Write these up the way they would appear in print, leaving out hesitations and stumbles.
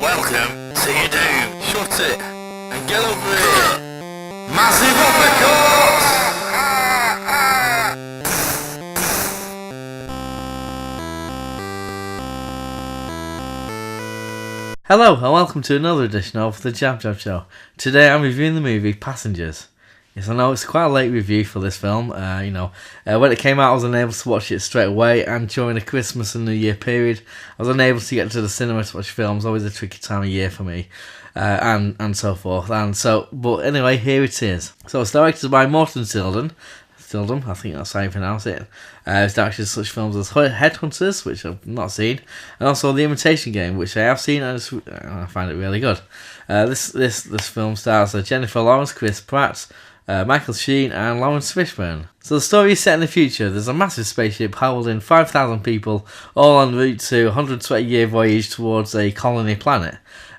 Welcome to your doom. Shut it and get over here. Massive uppercut! Hello and welcome to another edition of the JabJab Show. Today I'm reviewing the movie Passengers. Yes, I know it's quite a late review for this film. When it came out I was unable to watch it straight away, and during the Christmas and New Year period I was unable to get to the cinema to watch films. Always a tricky time of year for me, and so forth. But anyway, here it is. So it's directed by Morten Tyldum, I think that's how you pronounce it. It's directed such films as Headhunters, which I've not seen, and also The Imitation Game, which I have seen, and I find it really good. This film stars Jennifer Lawrence, Pratt, Michael Sheen and Lawrence Fishburne. So the story is set in the future. There's a massive spaceship holding 5,000 people, all en route to a 120-year voyage towards a colony planet.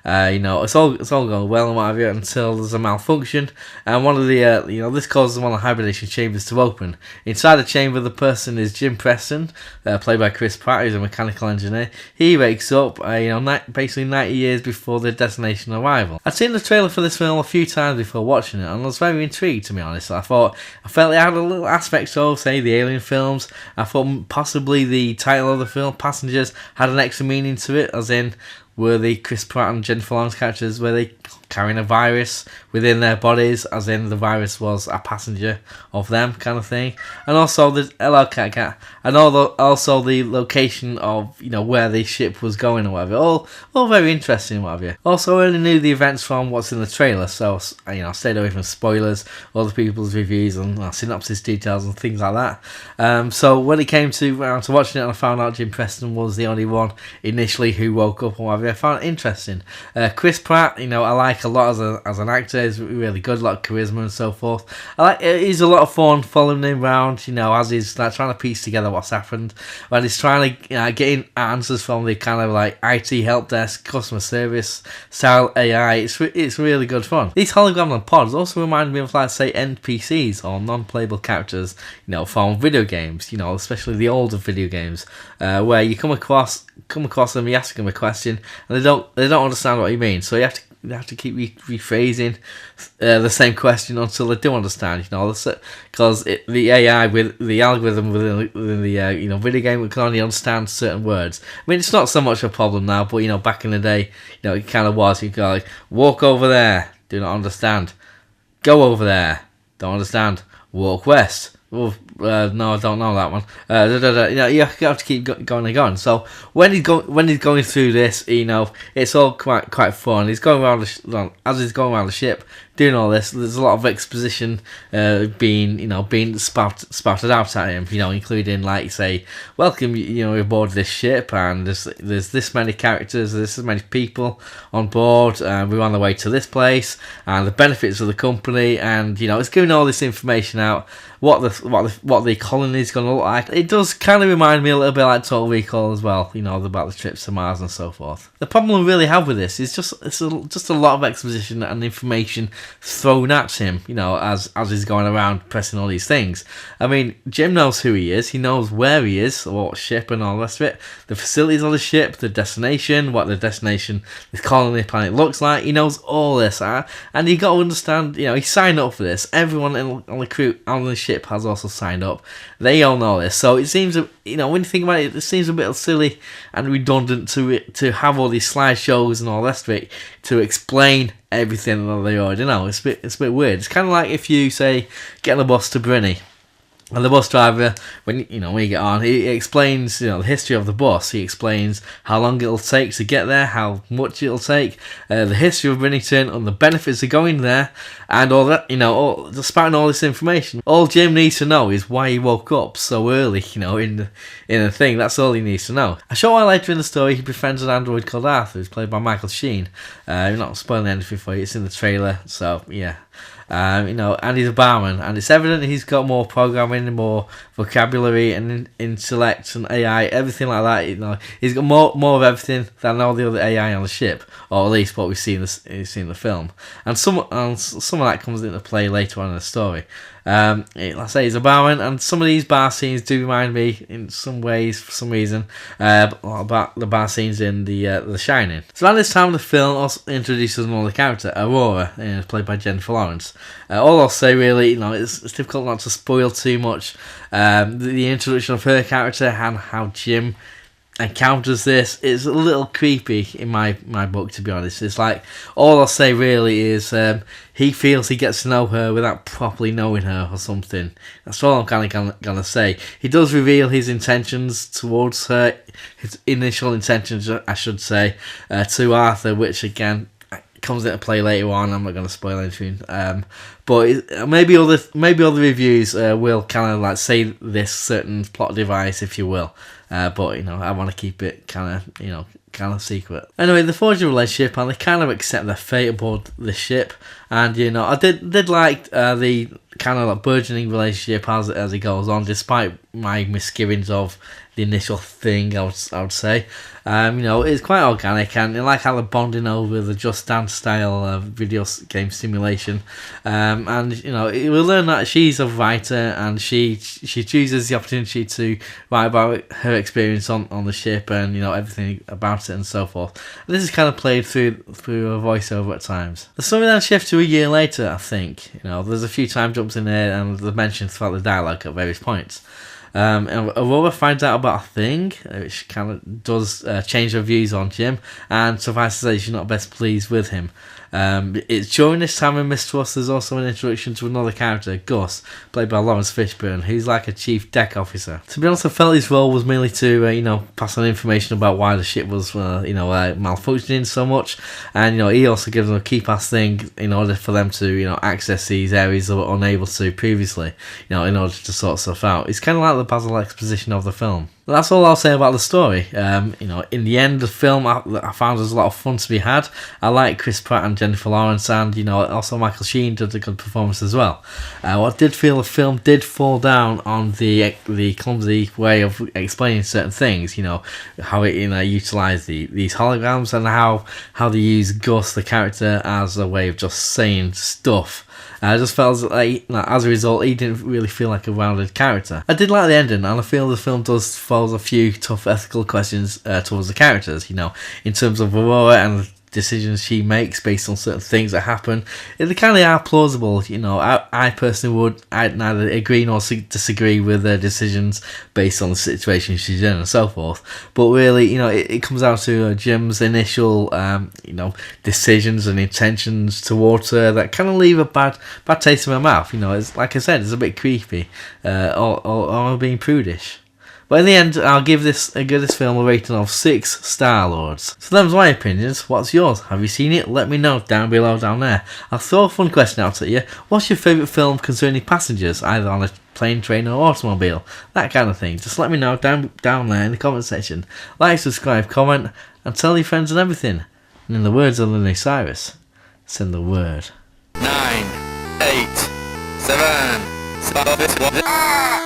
It's all going well and what have you, until there's a malfunction, and one of the this causes one of the hibernation chambers to open. Inside the chamber, the person is Jim Preston, played by Chris Pratt, who's a mechanical engineer. He wakes up, basically 90 years before their destination arrival. I'd seen the trailer for this film a few times before watching it, and I was very intrigued, to be honest. I felt it had a little aspect of, say, the Alien films. I thought possibly the title of the film, Passengers, had an extra meaning to it, as in, were the Chris Pratt and Jennifer Lawrence characters, were they carrying a virus within their bodies, as in the virus was a passenger of them, kind of thing. And also the and also the location of where the ship was going or whatever. All very interesting, what have you. Also, I only knew the events from what's in the trailer, so I stayed away from spoilers, other people's reviews and synopsis details and things like that. So when it came to watching it, and I found out Jim Preston was the only one initially who woke up and whatever, I found it interesting. Chris Pratt, I like a lot as an actor. He's really good, a lot of charisma and so forth. He's a lot of fun following him around, as he's trying to piece together what's happened, when he's trying to get answers from the kind of IT help desk, customer service style AI. It's really good fun. These hologram pods also remind me of say NPCs or non-playable characters, from video games, especially the older video games, where you come across them, you ask them a question, and they don't understand what you mean, so you have to keep rephrasing the same question until they do understand, because the AI with the algorithm within the video game can only understand certain words. I mean, it's not so much a problem now, but back in the day, it kind of was. You go walk over there, do not understand. Go over there, don't understand. Walk west. No, I don't know that one. You have to keep going and going. So when he's going through this, it's all quite fun. He's going around as he's going around the ship, doing all this. There's a lot of exposition being spouted out at him. Including say, welcome, aboard this ship, and there's this many characters, there's this many people on board, and we're on the way to this place, and the benefits of the company, and it's giving all this information out. What the colony is going to look like. It does kind of remind me a little bit like Total Recall as well, about the trips to Mars and so forth. The problem we really have with this is just a lot of exposition and information thrown at him, as he's going around pressing all these things. I mean, Jim knows who he is, he knows where he is, what ship and all the rest of it, the facilities on the ship, the destination, what the destination, this colony planet looks like. He knows all this, and you got to understand, he signed up for this. Everyone on the crew on the ship has also signed up. They all know this, so it seems when you think about it, it seems a bit silly and redundant to have all these slideshows and all the rest of it to explain everything that they already know. It's a bit weird. It's kind of like if you say get on the bus to Brunei, and the bus driver, when you get on, he explains the history of the bus. He explains how long it'll take to get there, how much it'll take, the history of Bennington, and the benefits of going there, and all that. Despite all this information, all Jim needs to know is why he woke up so early. In the thing. That's all he needs to know. A short while later in the story, he befriends an android called Arthur, who's played by Michael Sheen. I'm not spoiling anything for you. It's in the trailer, so yeah. And he's a barman, and it's evident he's got more programming, more vocabulary and intellect and AI, everything like that. He's got more of everything than all the other AI on the ship, or at least what we see in the film. And some of that comes into play later on in the story. Like I say, it's a barman, and some of these bar scenes do remind me in some ways, for some reason, about the bar scenes in The Shining. So at this time, the film also introduces another character, Aurora, played by Jennifer Lawrence. All I'll say really, it's difficult not to spoil too much. The introduction of her character and how Jim encounters this is a little creepy in my book, to be honest. It's like, all I'll say really is he feels he gets to know her without properly knowing her or something. That's all I'm kind of gonna say. He does reveal his intentions towards her, his initial intentions I should say, to Arthur, which again comes into play later on. I'm not going to spoil anything, but maybe other reviews will kind of like say this certain plot device, if you will, but I want to keep it kind of secret. Anyway, they forge a relationship and they kind of accept their fate aboard the ship, and I did like the kind of like burgeoning relationship as it goes on, despite my misgivings of the initial thing. I would say, it's quite organic, and I like how they're bonding over the Just Dance style video game simulation, and we learn that she's a writer, and she chooses the opportunity to write about her experience on the ship, and everything about it and so forth. And this is kind of played through a voiceover at times. The story then shifts to a year later, I think. There's a few time jumps in there, and they're mentioned throughout the dialogue at various points. And Aurora finds out about a thing, which kind of does change her views on Jim, and suffice to say, she's not best pleased with him. It's during this time in Mistrust there's also an introduction to another character, Gus, played by Lawrence Fishburne, who's like a chief deck officer. To be honest, I felt his role was merely to pass on information about why the ship was malfunctioning so much, and he also gives them a key pass thing in order for them to access these areas they were unable to previously, in order to sort stuff out. It's kind of like the Basil exposition of the film. That's all I'll say about the story. In the end, the film I found there's a lot of fun to be had. I like Chris Pratt and Jennifer Lawrence, and also Michael Sheen did a good performance as well. I did feel the film did fall down on the clumsy way of explaining certain things. How it utilised these holograms, and how they use Gus, the character, as a way of just saying stuff. I just felt like, as a result, he didn't really feel like a rounded character. I did like the ending, and I feel the film does pose a few tough ethical questions towards the characters, in terms of Aurora and the decisions she makes based on certain things that happen. They kind of are plausible. I personally I'd neither agree nor disagree with their decisions based on the situation she's in and so forth. But really, it comes down to Jim's initial, decisions and intentions towards her that kind of leave a bad taste in my mouth. It's like I said, it's a bit creepy, or being prudish. But in the end, I'll give this film a rating of 6 Star-Lords. So them's my opinions. What's yours? Have you seen it? Let me know down below down there. I'll throw a fun question out at you. What's your favourite film concerning passengers, either on a plane, train or automobile? That kind of thing. Just let me know down there in the comment section. Like, subscribe, comment, and tell your friends and everything. And in the words of the new Cyrus, send the word. 9, 8, 7, 6,